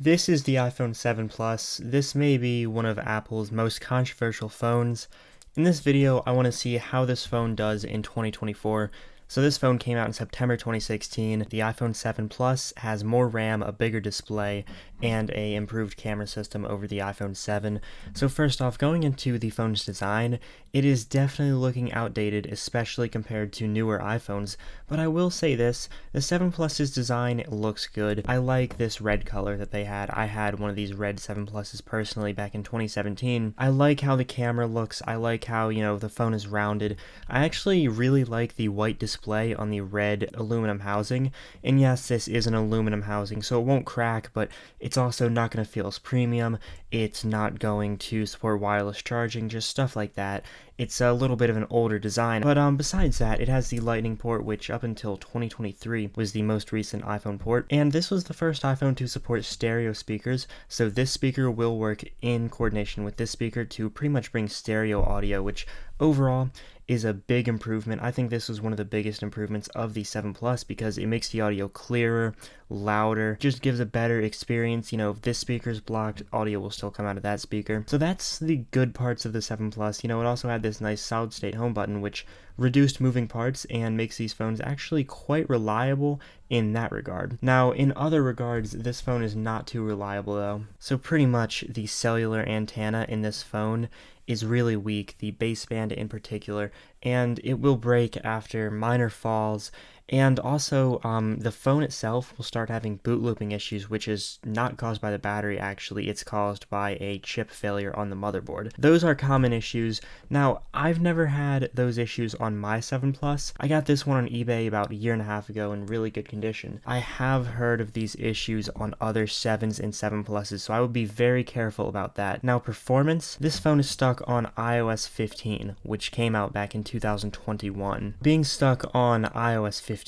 This is the iPhone 7 Plus. This may be one of Apple's most controversial phones. In this video, I want to see how this phone does in 2024. So this phone came out in September 2016. The iPhone 7 Plus has more RAM, a bigger display, and a improved camera system over the iPhone 7. So first off, going into the phone's design, it is definitely looking outdated, especially compared to newer iPhones. But I will say this, the 7 Plus's design looks good. I like this red color that they had. I had one of these red 7 Pluses personally back in 2017. I like how the camera looks. I like how, the phone is rounded. I actually really like the white display on the red aluminum housing. And yes, this is an aluminum housing, so it won't crack, but it's also not going to feel as premium. It's not going to support wireless charging, just stuff like that. It's a little bit of an older design, but besides that, it has the Lightning port, which up until 2023 was the most recent iPhone port, and this was the first iPhone to support stereo speakers, so this speaker will work in coordination with this speaker to pretty much bring stereo audio, which overall is a big improvement. I think this was one of the biggest improvements of the 7 Plus because it makes the audio clearer, louder, just gives a better experience. If this speaker is blocked, audio will still come out of that speaker. So that's the good parts of the 7 Plus. It also had this nice solid state home button, which reduced moving parts and makes these phones actually quite reliable in that regard. Now, in other regards, this phone is not too reliable though. So pretty much the cellular antenna in this phone is really weak, the baseband in particular, and it will break after minor falls. And also, the phone itself will start having boot looping issues, which is not caused by the battery actually, it's caused by a chip failure on the motherboard. Those are common issues. Now, I've never had those issues on my 7 Plus. I got this one on eBay about a year and a half ago in really good condition. I have heard of these issues on other 7s and 7 Pluses, so I would be very careful about that. Now, performance, this phone is stuck on iOS 15, which came out back in 2021. Being stuck on iOS 15,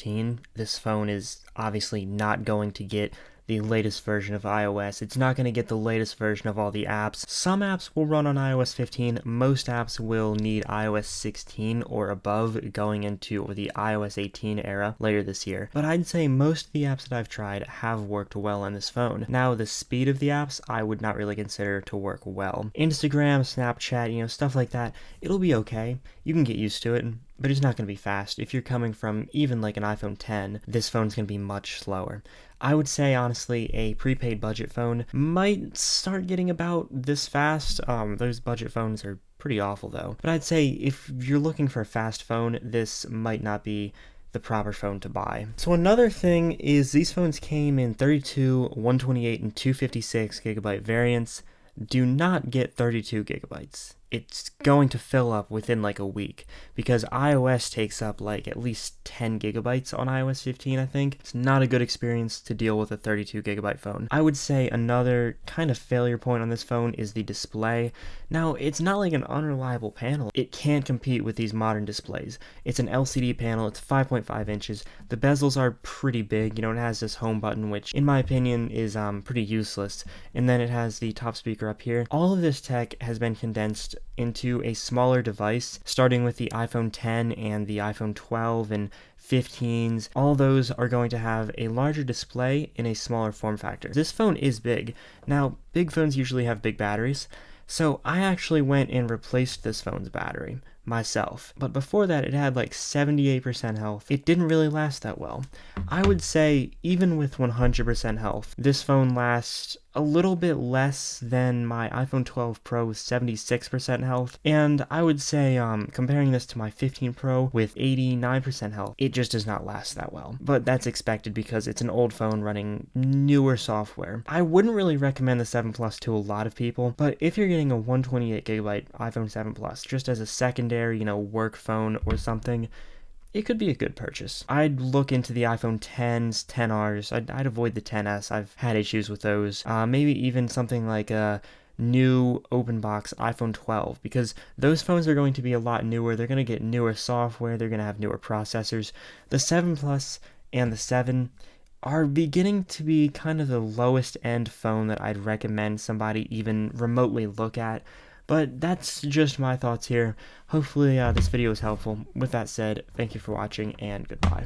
this phone is obviously not going to get the latest version of iOS. It's not going to get the latest version of all the apps. Some apps will run on iOS 15. Most apps will need iOS 16 or above going into the iOS 18 era later this year. But I'd say most of the apps that I've tried have worked well on this phone. Now, the speed of the apps, I would not really consider to work well. Instagram, Snapchat, stuff like that, it'll be okay. You can get used to it, but it's not going to be fast. If you're coming from even like an iPhone 10, this phone's going to be much slower. I would say, honestly, a prepaid budget phone might start getting about this fast. Those budget phones are pretty awful, though. But I'd say if you're looking for a fast phone, this might not be the proper phone to buy. So another thing is these phones came in 32, 128, and 256 gigabyte variants. Do not get 32 gigabytes. It's going to fill up within like a week because iOS takes up like at least 10 gigabytes on iOS 15, I think. It's not a good experience to deal with a 32 gigabyte phone. I would say another kind of failure point on this phone is the display. Now, it's not like an unreliable panel. It can't compete with these modern displays. It's an LCD panel, it's 5.5 inches. The bezels are pretty big, it has this home button, which in my opinion is pretty useless. And then it has the top speaker up here. All of this tech has been condensed into a smaller device, starting with the iPhone 10 and the iPhone 12 and 15s. All those are going to have a larger display in a smaller form factor. This phone is big. Now, big phones usually have big batteries, so I actually went and replaced this phone's battery myself. But before that, it had like 78% health. It didn't really last that well. I would say even with 100% health, this phone lasts a little bit less than my iPhone 12 Pro with 76% health, and I would say comparing this to my 15 Pro with 89% health, it just does not last that well. But that's expected because it's an old phone running newer software. I wouldn't really recommend the 7 Plus to a lot of people, but if you're getting a 128 gigabyte iPhone 7 Plus just as a secondary, work phone or something, it could be a good purchase. I'd look into the iPhone 10s, 10Rs. I'd avoid the 10s. I've had issues with those. Maybe even something like a new open box iPhone 12, because those phones are going to be a lot newer. They're going to get newer software. They're going to have newer processors. The 7 Plus and the 7 are beginning to be kind of the lowest end phone that I'd recommend somebody even remotely look at. But that's just my thoughts here. Hopefully this video was helpful. With that said, thank you for watching and goodbye.